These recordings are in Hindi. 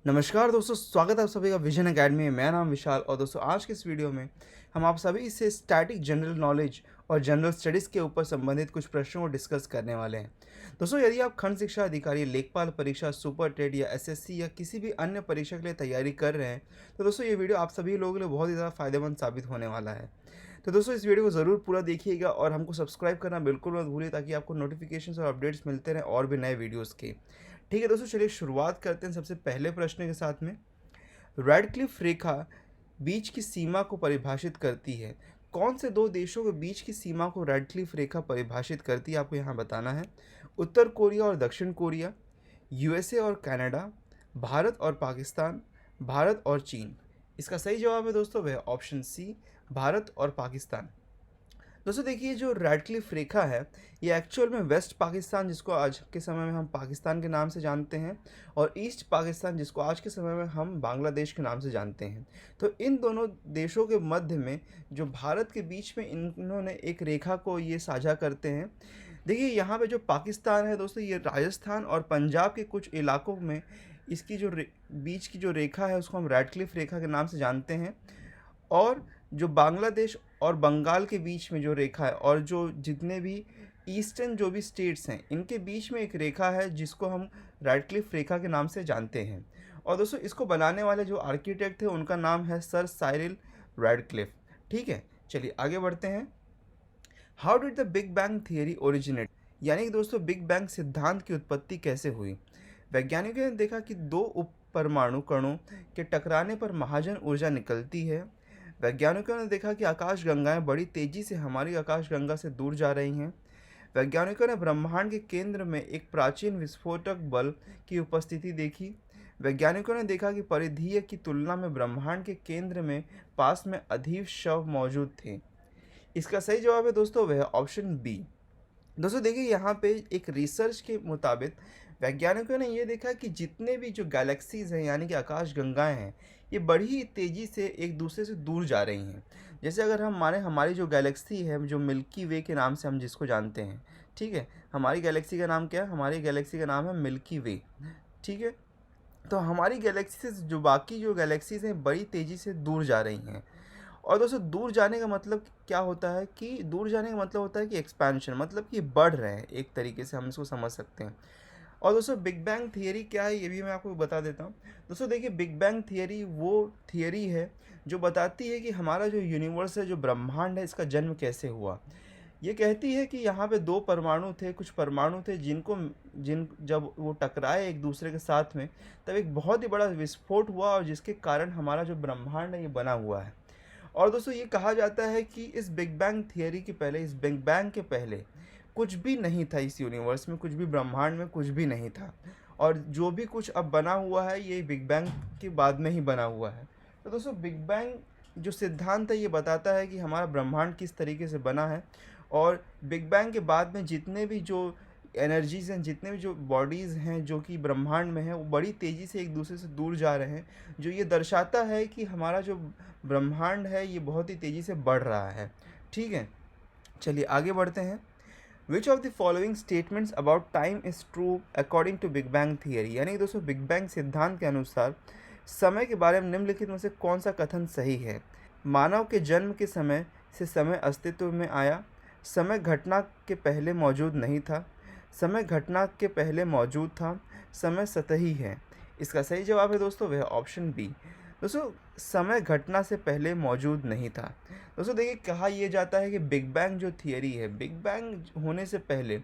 नमस्कार दोस्तों, स्वागत है आप सभी का विजन अकेडमी में। मेरा नाम विशाल और दोस्तों आज के इस वीडियो में हम आप सभी से स्टैटिक जनरल नॉलेज और जनरल स्टडीज़ के ऊपर संबंधित कुछ प्रश्नों को डिस्कस करने वाले हैं। दोस्तों यदि आप खंड शिक्षा अधिकारी, लेखपाल परीक्षा, सुपर टेट या एसएससी या किसी भी अन्य परीक्षा के लिए तैयारी कर रहे हैं तो दोस्तों ये वीडियो आप सभी लोगों के लिए बहुत ही ज़्यादा फायदेमंद साबित होने वाला है। तो दोस्तों इस वीडियो को ज़रूर पूरा देखिएगा और हमको सब्सक्राइब करना बिल्कुल मत भूलिए ताकि आपको नोटिफिकेशन और अपडेट्स मिलते रहें और भी नए वीडियोज़ के। ठीक है दोस्तों, चलिए शुरुआत करते हैं सबसे पहले प्रश्न के साथ में। रेडक्लिफ रेखा बीच की सीमा को परिभाषित करती है। कौन से दो देशों के बीच की सीमा को रेडक्लिफ रेखा परिभाषित करती है, आपको यहाँ बताना है। उत्तर कोरिया और दक्षिण कोरिया, यूएसए और कनाडा, भारत और पाकिस्तान, भारत और चीन। इसका सही जवाब है दोस्तों वह ऑप्शन सी, भारत और पाकिस्तान। दोस्तों देखिए, जो रेडक्लिफ रेखा है ये एक्चुअल में वेस्ट पाकिस्तान, जिसको आज के समय में हम पाकिस्तान के नाम से जानते हैं, और ईस्ट पाकिस्तान, जिसको आज के समय में हम बांग्लादेश के नाम से जानते हैं। तो इन दोनों देशों के मध्य में जो भारत के बीच में इन्होंने एक रेखा को ये साझा करते हैं। देखिए यहाँ पे जो पाकिस्तान है दोस्तों, ये राजस्थान और पंजाब के कुछ इलाकों में इसकी जो बीच की जो रेखा है उसको हम रेडक्लिफ रेखा के नाम से जानते हैं। और जो बांग्लादेश और बंगाल के बीच में जो रेखा है और जो जितने भी ईस्टर्न जो भी स्टेट्स हैं इनके बीच में एक रेखा है जिसको हम रेडक्लिफ रेखा के नाम से जानते हैं। और दोस्तों इसको बनाने वाले जो आर्किटेक्ट थे उनका नाम है सर साइरिल रेडक्लिफ। ठीक है, चलिए आगे बढ़ते हैं। How did the big bang theory originate, यानी कि दोस्तों बिग बैंग सिद्धांत की उत्पत्ति कैसे हुई। वैज्ञानिकों ने देखा कि दो उप परमाणु कणों के टकराने पर महाजन ऊर्जा निकलती है। वैज्ञानिकों ने देखा कि आकाश गंगाएं बड़ी तेजी से हमारी आकाश गंगा से दूर जा रही हैं। वैज्ञानिकों ने ब्रह्मांड के केंद्र में एक प्राचीन विस्फोटक बल की उपस्थिति देखी। वैज्ञानिकों ने देखा कि परिधीय की तुलना में ब्रह्मांड के केंद्र में पास में अधिक शव मौजूद थे। इसका सही जवाब है दोस्तों वह ऑप्शन बी। दोस्तों देखिए यहाँ पे एक रिसर्च के मुताबिक वैज्ञानिकों ने ये देखा कि जितने भी जो गैलेक्सीज हैं यानी कि आकाश गंगाएं हैं ये बड़ी तेज़ी से एक दूसरे से दूर जा रही हैं। जैसे अगर हम माने हमारी जो गैलेक्सी है जो मिल्की वे के नाम से हम जिसको जानते हैं, ठीक है, हमारी गैलेक्सी का नाम क्या है, हमारी गैलेक्सी का नाम है मिल्की वे। ठीक है, तो हमारी गैलेक्सी से जो बाकी जो गैलेक्सीज हैं बड़ी तेज़ी से दूर जा रही हैं। और दोस्तों दूर जाने का मतलब क्या होता है कि दूर जाने का मतलब होता है कि एक्सपेंशन, मतलब कि बढ़ रहे हैं, एक तरीके से हम इसको समझ सकते हैं। और दोस्तों बिग बैंग थियरी क्या है ये भी मैं आपको बता देता हूँ। दोस्तों देखिए, बिग बैंग थियरी वो थियरी है जो बताती है कि हमारा जो यूनिवर्स है, जो ब्रह्मांड है, इसका जन्म कैसे हुआ। ये कहती है कि यहाँ पे दो परमाणु थे, कुछ परमाणु थे जिन जब वो टकराए एक दूसरे के साथ में तब एक बहुत ही बड़ा विस्फोट हुआ और जिसके कारण हमारा जो ब्रह्मांड है ये बना हुआ है। और दोस्तों ये कहा जाता है कि इस बिग बैंग थियरी के पहले, इस बिग बैंग के पहले कुछ भी नहीं था, इस यूनिवर्स में कुछ भी, ब्रह्मांड में कुछ भी नहीं था। और जो भी कुछ अब बना हुआ है ये बिग बैंग के बाद में ही बना हुआ है। तो दोस्तों बिग बैंग जो सिद्धांत है ये बताता है कि हमारा ब्रह्मांड किस तरीके से बना है। और बिग बैंग के बाद में जितने भी जो एनर्जीज़ हैं, जितने भी जो बॉडीज़ हैं जो कि ब्रह्मांड में हैं वो बड़ी तेज़ी से एक दूसरे से दूर जा रहे हैं, जो ये दर्शाता है कि हमारा जो ब्रह्मांड है ये बहुत ही तेज़ी से बढ़ रहा है। ठीक है, चलिए आगे बढ़ते हैं। Which of the following statements about time is true according to big bang theory, यानी कि दोस्तों बिग बैंग सिद्धांत के अनुसार समय के बारे में निम्नलिखित में से कौन सा कथन सही है। मानव के जन्म के समय से समय अस्तित्व में आया, समय घटना के पहले मौजूद नहीं था, समय घटना के पहले मौजूद था, समय सतही है। इसका सही जवाब है दोस्तों वह ऑप्शन बी। दोस्तों समय घटना से पहले मौजूद नहीं था। दोस्तों देखिए, कहा यह जाता है कि बिग बैंग जो थियरी है, बिग बैंग होने से पहले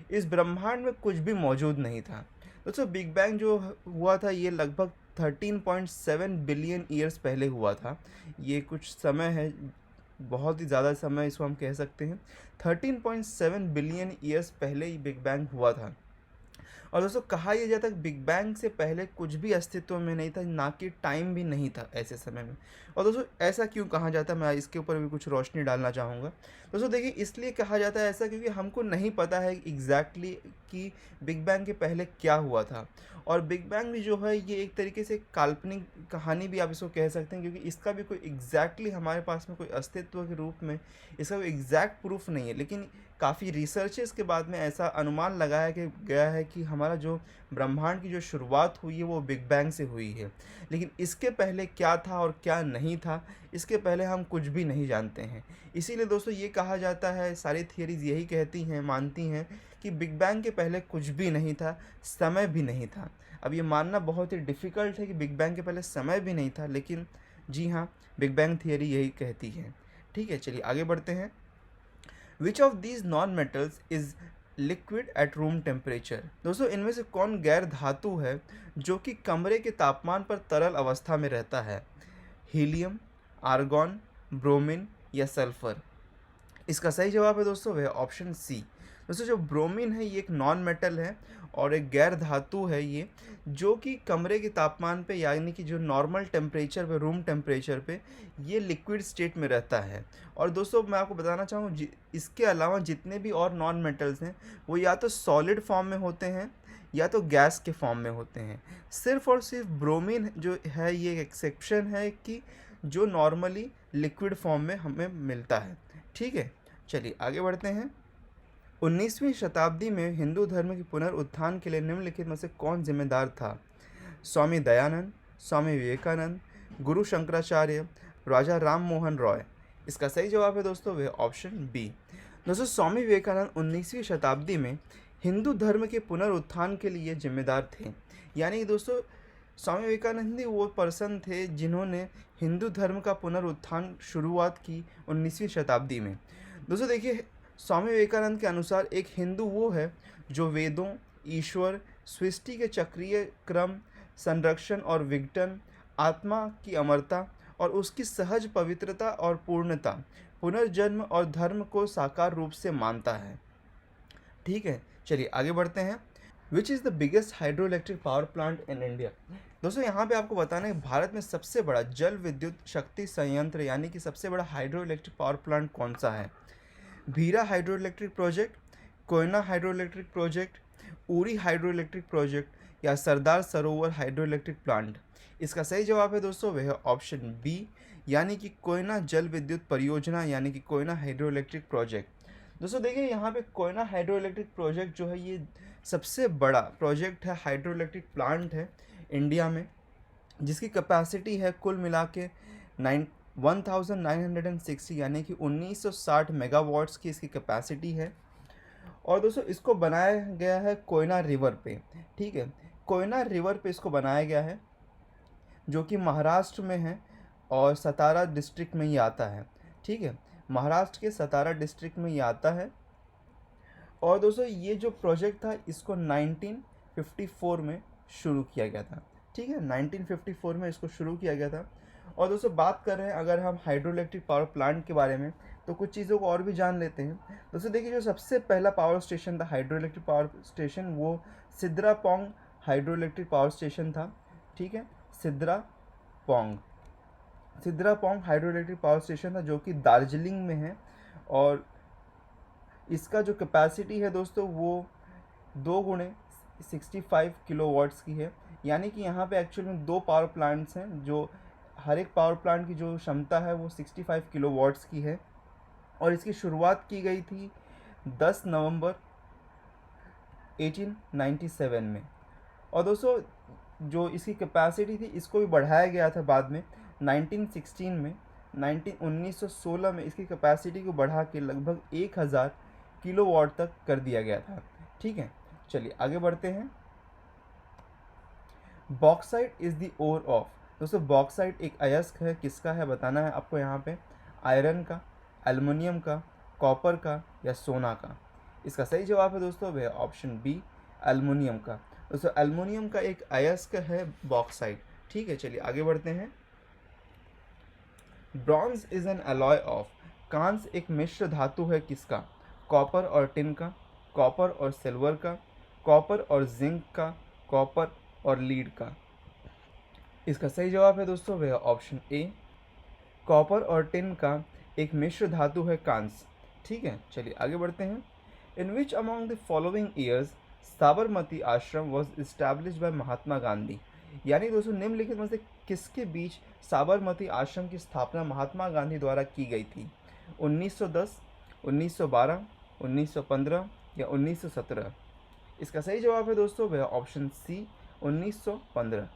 इस ब्रह्मांड में कुछ भी मौजूद नहीं था। दोस्तों बिग बैंग जो हुआ था ये लगभग 13.7 बिलियन ईयर्स पहले हुआ था। ये कुछ समय है, बहुत ही ज़्यादा समय इसको हम कह सकते हैं। 13.7 बिलियन ईयर्स पहले ही बिग बैंग हुआ था। और दोस्तों कहा यह जाता है कि बिग बैंग से पहले कुछ भी अस्तित्व में नहीं था, ना कि टाइम भी नहीं था ऐसे समय में। और दोस्तों ऐसा क्यों कहा जाता है, मैं इसके ऊपर भी कुछ रोशनी डालना चाहूँगा। दोस्तों देखिए, इसलिए कहा जाता है ऐसा क्योंकि हमको नहीं पता है एग्जैक्टली कि बिग बैंग के पहले क्या हुआ था। और बिग बैंग भी जो है ये एक तरीके से काल्पनिक कहानी भी आप इसको कह सकते हैं, क्योंकि इसका भी कोई एग्जैक्टली हमारे पास में कोई अस्तित्व के रूप में इसका कोई एग्जैक्ट प्रूफ नहीं है। लेकिन काफ़ी रिसर्चेस के बाद में ऐसा अनुमान लगाया गया है कि हमारा जो ब्रह्मांड की जो शुरुआत हुई है वो बिग बैंग से हुई है। लेकिन इसके पहले क्या था और क्या नहीं था, इसके पहले हम कुछ भी नहीं जानते हैं। इसीलिए दोस्तों ये कहा जाता है, सारी थियरीज़ यही कहती हैं, मानती हैं कि बिग बैंग के पहले कुछ भी नहीं था, समय भी नहीं था। अब ये मानना बहुत ही डिफ़िकल्ट है कि बिग बैंग के पहले समय भी नहीं था, लेकिन जी हाँ, बिग बैंग थियरी यही कहती है। ठीक है, चलिए आगे बढ़ते हैं। Which of these non metals is liquid at room temperature. दोस्तों इनमें से कौन गैर धातु है जो कि कमरे के तापमान पर तरल अवस्था में रहता है? हीलियम, आर्गॉन, ब्रोमीन या सल्फर? इसका सही जवाब है दोस्तों वह ऑप्शन सी। दोस्तों जो ब्रोमीन है ये एक नॉन मेटल है और एक गैर धातु है ये, जो कि कमरे के तापमान पे यानी कि जो नॉर्मल टेम्परेचर पे, रूम टेम्परेचर पे ये लिक्विड स्टेट में रहता है। और दोस्तों मैं आपको बताना चाहूँ इसके अलावा जितने भी और नॉन मेटल्स हैं वो या तो सॉलिड फॉर्म में होते हैं या तो गैस के फॉर्म में होते हैं। सिर्फ और सिर्फ ब्रोमीन जो है ये एक एक्सेप्शन है कि जो नॉर्मली लिक्विड फॉर्म में हमें मिलता है। ठीक है, चलिए आगे बढ़ते हैं। 19वीं शताब्दी में हिंदू धर्म के पुनरुत्थान के लिए निम्नलिखित में से कौन जिम्मेदार था? स्वामी दयानंद, स्वामी विवेकानंद, गुरु शंकराचार्य, राजा राम मोहन रॉय? इसका सही जवाब है दोस्तों वह ऑप्शन बी। दोस्तों स्वामी विवेकानंद 19वीं शताब्दी में हिंदू धर्म के पुनरुत्थान के लिए जिम्मेदार थे। यानी कि दोस्तों स्वामी विवेकानंद ही वो पर्सन थे जिन्होंने हिंदू धर्म का पुनरुत्थान शुरुआत की 19वीं शताब्दी में। दोस्तों देखिए, स्वामी विवेकानंद के अनुसार एक हिंदू वो है जो वेदों, ईश्वर, सृष्टि के चक्रीय क्रम, संरक्षण और विघटन, आत्मा की अमरता और उसकी सहज पवित्रता और पूर्णता, पुनर्जन्म और धर्म को साकार रूप से मानता है। ठीक है, चलिए आगे बढ़ते हैं। विच is the biggest hydro electric power plant in India? दोस्तों यहाँ पे आपको बताना है भारत में सबसे बड़ा जल विद्युत शक्ति संयंत्र यानी कि सबसे बड़ा हाइड्रो इलेक्ट्रिक पावर प्लांट कौन सा है? Bhira hydro electric project, Koyna hydro electric project, Uri hydro electric project या सरदार सरोवर हाइड्रो इलेक्ट्रिक प्लांट? इसका सही जवाब है दोस्तों वह ऑप्शन बी, यानी कि कोयना जल विद्युत परियोजना यानी कि कोयना हाइड्रो इलेक्ट्रिक प्रोजेक्ट। दोस्तों देखिए यहाँ पे कोयना हाइड्रो इलेक्ट्रिक प्रोजेक्ट जो है ये सबसे बड़ा प्रोजेक्ट है, हाइड्रो इलेक्ट्रिक प्लांट है इंडिया में, जिसकी कैपेसिटी है कुल मिला के 1960 यानी कि 1960 मेगावाट्स की इसकी कैपेसिटी है। और दोस्तों इसको बनाया गया है कोयना रिवर पे। ठीक है, कोयना रिवर पे इसको बनाया गया है जो कि महाराष्ट्र में है और सतारा डिस्ट्रिक्ट में ही आता है। ठीक है, महाराष्ट्र के सतारा डिस्ट्रिक्ट में ये आता है। और दोस्तों ये जो प्रोजेक्ट था इसको 1954 में शुरू किया गया था। ठीक है, 1954 में इसको शुरू किया गया था। और दोस्तों बात कर रहे हैं अगर हम हाइड्रो इलेक्ट्रिक पावर प्लांट के बारे में तो कुछ चीज़ों को और भी जान लेते हैं। दोस्तों देखिए जो सबसे पहला पावर स्टेशन था हाइड्रो इलेक्ट्रिक पावर स्टेशन वो सिद्रापोंग हाइड्रो इलेक्ट्रिक पावर स्टेशन था। ठीक है, सिद्रापोंग हाइड्रो इलेक्ट्रिक पावर स्टेशन था जो कि दार्जिलिंग में है। और इसका जो कैपेसिटी है दोस्तों वो 2x65 किलोवाट्स की है। यानी कि यहाँ पे एक्चुअल में दो पावर प्लांट्स हैं जो हर एक पावर प्लांट की जो क्षमता है वो 65 किलोवाट्स की है। और इसकी शुरुआत की गई थी 10 नवंबर 1897 में। और दोस्तों जो इसकी कैपेसिटी थी इसको भी बढ़ाया गया था बाद में 1916 में। 1916 में इसकी कैपेसिटी को बढ़ा के लगभग 1000 किलोवाट तक कर दिया गया था। ठीक है, चलिए आगे बढ़ते हैं। Bauxite is the ore of. दोस्तों बॉक्साइट एक अयस्क है, किसका है बताना है आपको यहाँ पे। आयरन का, एल्युमिनियम का, कॉपर का या सोना का? इसका सही जवाब है दोस्तों वह ऑप्शन बी, एल्युमिनियम का। दोस्तों एल्युमिनियम का एक अयस्क है बॉक्साइट। ठीक है, चलिए आगे बढ़ते हैं। Bronze is an alloy of. कांस्य एक मिश्र धातु है किसका? कॉपर और टिन का, कॉपर और सिल्वर का, कॉपर और जिंक का, कॉपर और लीड का? इसका सही जवाब है दोस्तों वह ऑप्शन ए, कॉपर और टिन का एक मिश्र धातु है कांस्य। ठीक है, चलिए आगे बढ़ते हैं। In which among the following years Sabarmati Ashram was establish by Mahatma Gandhi? यानी दोस्तों निम्नलिखित में से किसके बीच साबरमती आश्रम की स्थापना महात्मा गांधी द्वारा की गई थी? 1910, 1912, 1915 या 1917? इसका सही जवाब है दोस्तों वह ऑप्शन सी 1915।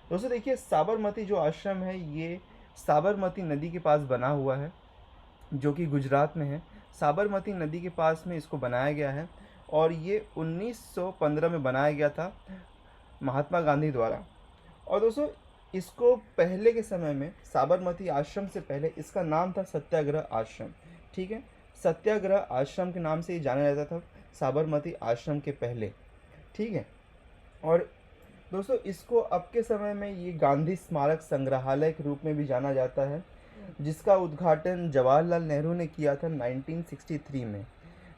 दोस्तों देखिए, साबरमती जो आश्रम है ये साबरमती नदी के पास बना हुआ है, जो कि गुजरात में है। साबरमती नदी के पास में इसको बनाया गया है और ये 1915 में बनाया गया था महात्मा गांधी द्वारा। और दोस्तों इसको पहले के समय में, साबरमती आश्रम से पहले इसका नाम था सत्याग्रह आश्रम। ठीक है, सत्याग्रह आश्रम के नाम से ये जाना जाता था साबरमती आश्रम के पहले। ठीक है, और दोस्तों इसको अब के समय में ये गांधी स्मारक संग्रहालय के रूप में भी जाना जाता है, जिसका उद्घाटन जवाहरलाल नेहरू ने किया था 1963 में।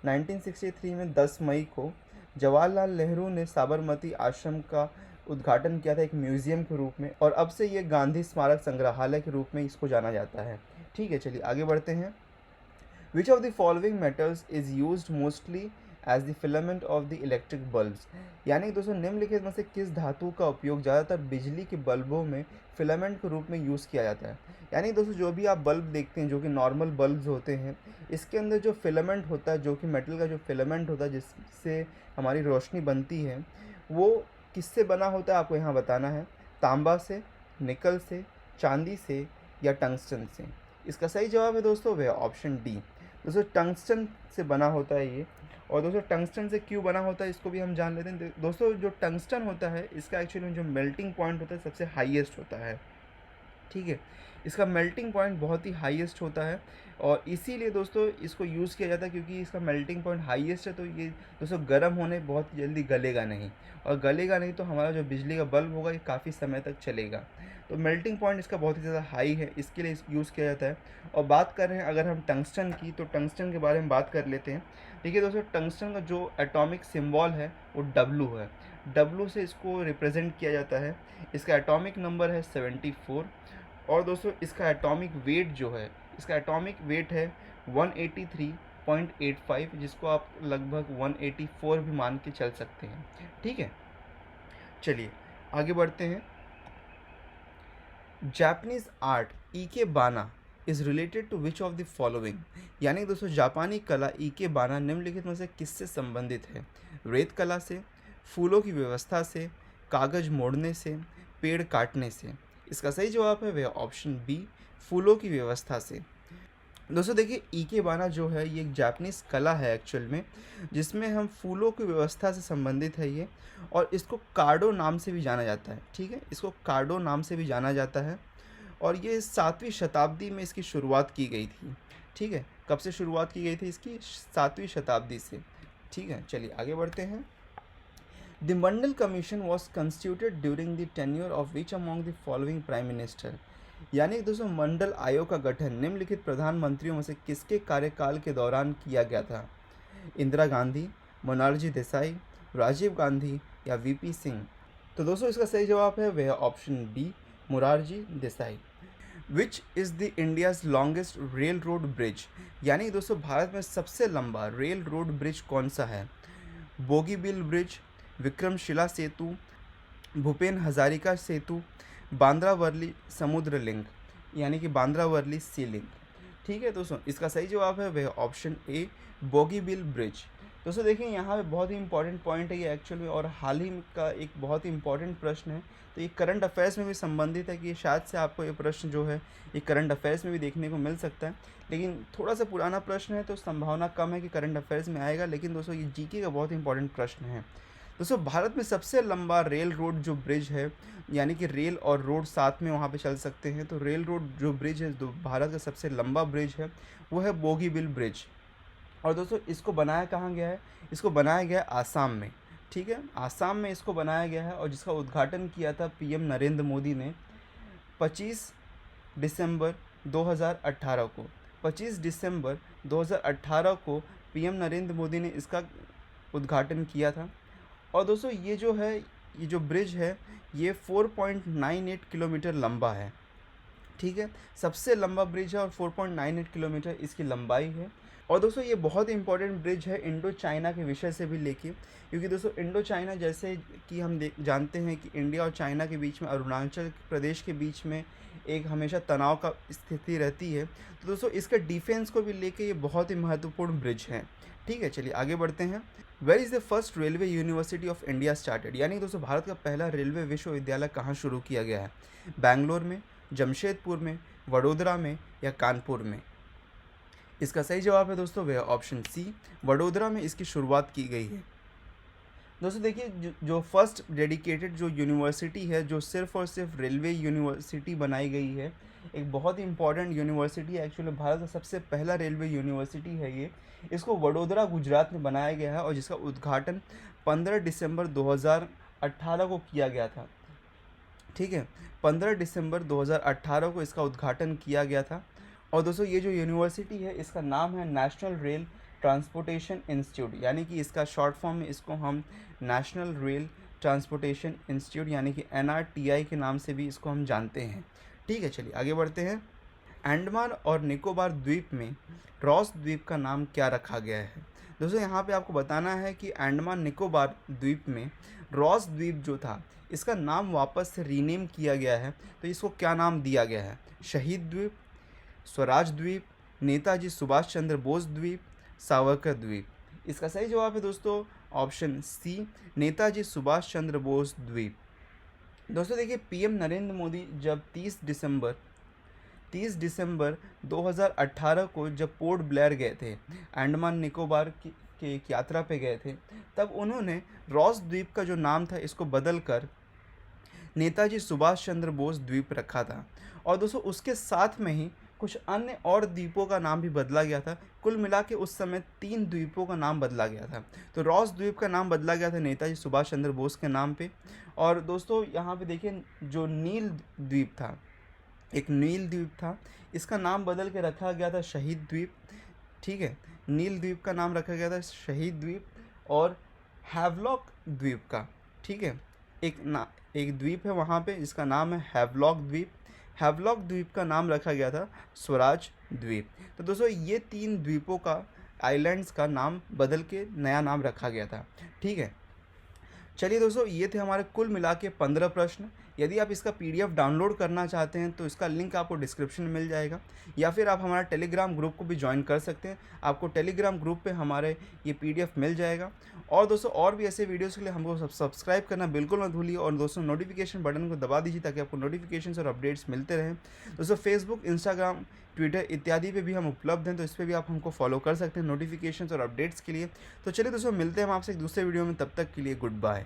1963 में 10 मई को जवाहरलाल नेहरू ने साबरमती आश्रम का उद्घाटन किया था एक म्यूज़ियम के रूप में, और अब से ये गांधी स्मारक संग्रहालय के रूप में इसको जाना जाता है। ठीक है, चलिए आगे बढ़ते हैं। Which of the following metals is used mostly as the filament of the electric bulbs? यानी दोस्तों निम्नलिखित में से किस धातु का उपयोग ज़्यादातर बिजली के बल्बों में फिलामेंट के रूप में यूज़ किया जाता है? यानी दोस्तों जो भी आप बल्ब देखते हैं, जो कि नॉर्मल बल्ब्स होते हैं, इसके अंदर जो फिलामेंट होता है, जो कि मेटल का जो फिलामेंट होता है जिससे हमारी रोशनी बनती है, वो किससे बना होता है आपको यहाँ बताना है। तांबा से, निकल से, चांदी से या टंगस्टन से? इसका सही जवाब है दोस्तों वह ऑप्शन डी। दोस्तों टंगस्टन से बना होता है ये। और दोस्तों टंगस्टन से क्यों बना होता है इसको भी हम जान लेते हैं। दोस्तों जो टंगस्टन होता है इसका एक्चुअली जो मेल्टिंग पॉइंट होता है सबसे हाईएस्ट होता है। ठीक है, इसका मेल्टिंग पॉइंट बहुत ही हाईएस्ट होता है और इसीलिए दोस्तों इसको यूज़ किया जाता है, क्योंकि इसका मेल्टिंग पॉइंट हाईएस्ट है तो ये दोस्तों गर्म होने बहुत जल्दी गलेगा नहीं, और गलेगा नहीं तो हमारा जो बिजली का बल्ब होगा ये काफ़ी समय तक चलेगा। तो मेल्टिंग पॉइंट इसका बहुत ही ज़्यादा हाई है, इसके लिए यूज़ किया जाता है। और बात कर रहे हैं अगर हम टंगस्टन की, तो टंगस्टन के बारे में बात कर लेते हैं। देखिए दोस्तों, टंगस्टन का जो एटॉमिक सिंबल है वो डब्लू है। डब्लू से इसको रिप्रेजेंट किया जाता है। इसका एटॉमिक नंबर है 74। और दोस्तों इसका एटॉमिक वेट जो है, इसका एटॉमिक वेट है 183.85, जिसको आप लगभग 184 भी मान के चल सकते हैं। ठीक है, चलिए आगे बढ़ते हैं। Japanese art ikebana is related to which of the following? यानी दोस्तों जापानी कला ईके बाना निम्नलिखित में से किससे संबंधित है? रेत कला से, फूलों की व्यवस्था से, कागज मोड़ने से, पेड़ काटने से? इसका सही जवाब है वह ऑप्शन बी, फूलों की व्यवस्था से। दोस्तों देखिए, ईके बाना जो है ये एक जापानीज़ कला है एक्चुअल में, जिसमें हम फूलों की व्यवस्था से संबंधित है ये, और इसको कार्डो नाम से भी जाना जाता है। ठीक है, इसको कार्डो नाम से भी जाना जाता है, और ये 7वीं शताब्दी में इसकी शुरुआत की गई थी। ठीक है, कब से शुरुआत की गई थी इसकी? 7वीं शताब्दी से। ठीक है, चलिए आगे बढ़ते हैं। The Mandal commission was constituted during the tenure of which among the following prime minister? यानी दोस्तों मंडल आयोग का गठन निम्नलिखित प्रधानमंत्रियों में से किसके कार्यकाल के दौरान किया गया था? इंदिरा गांधी, मोनार्जी देसाई, राजीव गांधी या वीपी सिंह? तो दोस्तों इसका सही जवाब है वह option B, Morarji Desai. Which is the India's longest railroad bridge? यानी दोस्तों भारत में सबसे लंबा रेल रोड ब्रिज कौन सा है? बोगीबिल ब्रिज, विक्रमशिला सेतु, भूपेन हजारिका सेतु, बांद्रा वर्ली समुद्र लिंक, यानी कि बांद्रा वर्ली सी लिंक? ठीक है दोस्तों, इसका सही जवाब है वह ऑप्शन ए, बोगीबिल ब्रिज। दोस्तों देखिए, यहाँ पे बहुत ही इंपॉर्टेंट पॉइंट है ये एक्चुअल में, और हाल ही का एक बहुत ही इंपॉर्टेंट प्रश्न है। तो ये करंट अफेयर्स में भी संबंधित है, कि शायद से आपको ये प्रश्न जो है ये करंट अफेयर्स में भी देखने को मिल सकता है, लेकिन थोड़ा सा पुराना प्रश्न है तो संभावना कम है कि करंट अफेयर्स में आएगा। लेकिन दोस्तों ये जीके का बहुत इंपॉर्टेंट प्रश्न है। दोस्तों भारत में सबसे लंबा रेल रोड जो ब्रिज है, यानी कि रेल और रोड साथ में वहाँ पे चल सकते हैं, तो रेल रोड जो ब्रिज है, जो भारत का सबसे लंबा ब्रिज है, वो है बोगीबिल ब्रिज। और दोस्तों इसको बनाया कहाँ गया है? इसको बनाया गया है आसाम में। ठीक है, आसाम में इसको बनाया गया है, और जिसका उद्घाटन किया था पीएम नरेंद्र मोदी ने 25 दिसंबर 2018 को। 25 दिसंबर 2018 को पीएम नरेंद्र मोदी ने इसका उद्घाटन किया था। और दोस्तों ये जो है, ये जो ब्रिज है ये 4.98 किलोमीटर लंबा है। ठीक है, सबसे लंबा ब्रिज है और 4.98 किलोमीटर इसकी लंबाई है। और दोस्तों ये बहुत ही इंपॉर्टेंट ब्रिज है इंडो चाइना के विषय से भी लेके, क्योंकि दोस्तों इंडो चाइना जैसे कि हम जानते हैं कि इंडिया और चाइना के बीच में, अरुणाचल प्रदेश के बीच में एक हमेशा तनाव का स्थिति रहती है। तो दोस्तों इसके डिफेंस को भी लेके ये बहुत ही महत्वपूर्ण ब्रिज है। ठीक है, चलिए आगे बढ़ते हैं। Where is the first railway university of India started, यानी दोस्तों भारत का पहला रेलवे विश्वविद्यालय कहाँ शुरू किया गया है? बैंगलोर में, जमशेदपुर में, वडोदरा में या कानपुर में? इसका सही जवाब है दोस्तों वह ऑप्शन सी, वडोदरा में इसकी शुरुआत की गई है। दोस्तों देखिए, जो फर्स्ट डेडिकेटेड जो यूनिवर्सिटी है, जो सिर्फ और सिर्फ रेलवे यूनिवर्सिटी बनाई गई है, एक बहुत ही इंपॉर्टेंट यूनिवर्सिटी है, एक्चुअली भारत का सबसे पहला रेलवे यूनिवर्सिटी है ये। इसको वडोदरा गुजरात में बनाया गया है और जिसका उद्घाटन 15 दिसंबर 2018 को किया गया था। ठीक है, 15 दिसंबर 2018 को इसका उद्घाटन किया गया था। और दोस्तों ये जो यूनिवर्सिटी है इसका नाम है नेशनल रेल ट्रांसपोर्टेशन इंस्टीट्यूट, यानी कि इसका शॉर्ट फॉर्म में इसको हम नेशनल रेल ट्रांसपोर्टेशन इंस्टीट्यूट यानी कि NRTI के नाम से भी इसको हम जानते हैं। ठीक है, चलिए आगे बढ़ते हैं। अंडमान और निकोबार द्वीप में रॉस द्वीप का नाम क्या रखा गया है? दोस्तों यहाँ पे आपको बताना है कि अंडमान निकोबार द्वीप में रॉस द्वीप जो था इसका नाम वापस से रीनेम किया गया है, तो इसको क्या नाम दिया गया है? शहीद द्वीप, स्वराज द्वीप, नेताजी सुभाष चंद्र बोस द्वीप, सावरकर द्वीप? इसका सही जवाब है दोस्तों ऑप्शन सी, नेताजी सुभाष चंद्र बोस द्वीप। दोस्तों देखिए, पीएम नरेंद्र मोदी जब 30 दिसंबर 2018 को जब पोर्ट ब्लेयर गए थे, अंडमान निकोबार की एक यात्रा पे गए थे, तब उन्होंने रॉस द्वीप का जो नाम था इसको बदल कर नेताजी सुभाष चंद्र बोस द्वीप रखा था। और दोस्तों उसके साथ में ही कुछ अन्य और द्वीपों का नाम भी बदला गया था। कुल मिला के उस समय 3 द्वीपों का नाम बदला गया था। तो रॉस द्वीप का नाम बदला गया था नेताजी सुभाष चंद्र बोस के नाम पे। और दोस्तों यहाँ पे देखिए, जो नील द्वीप था, एक नील द्वीप था, इसका नाम बदल के रखा गया था शहीद द्वीप। ठीक है, नील द्वीप का नाम रखा गया था शहीद द्वीप। और हैवलॉक द्वीप का, ठीक है, एक द्वीप है वहाँ पे जिसका नाम है हैवलॉक द्वीप। हैवलॉक द्वीप का नाम रखा गया था स्वराज द्वीप। तो दोस्तों ये 3 द्वीपों का, आइलैंड्स का नाम बदल के नया नाम रखा गया था। ठीक है, चलिए दोस्तों ये थे हमारे कुल मिला के 15 प्रश्न। यदि आप इसका PDF डाउनलोड करना चाहते हैं तो इसका लिंक आपको डिस्क्रिप्शन में मिल जाएगा, या फिर आप हमारा टेलीग्राम ग्रुप को भी ज्वाइन कर सकते हैं। आपको टेलीग्राम ग्रुप पे हमारे ये PDF मिल जाएगा। और दोस्तों और भी ऐसे वीडियोस के लिए हमको सब्सक्राइब करना बिल्कुल मत भूलिए, और दोस्तों नोटिफिकेशन बटन को दबा दीजिए ताकि आपको नोटिफिकेशन और अपडेट्स मिलते रहें। दोस्तों फेसबुक, इंस्टाग्राम, ट्विटर इत्यादि पे भी हम उपलब्ध हैं, तो इस पर भी आप हमको फॉलो कर सकते हैं नोटिफिकेशन और अपडेट्स के लिए। तो चलिए दोस्तों मिलते हैं हम आपसे एक दूसरे वीडियो में, तब तक के लिए गुड बाय।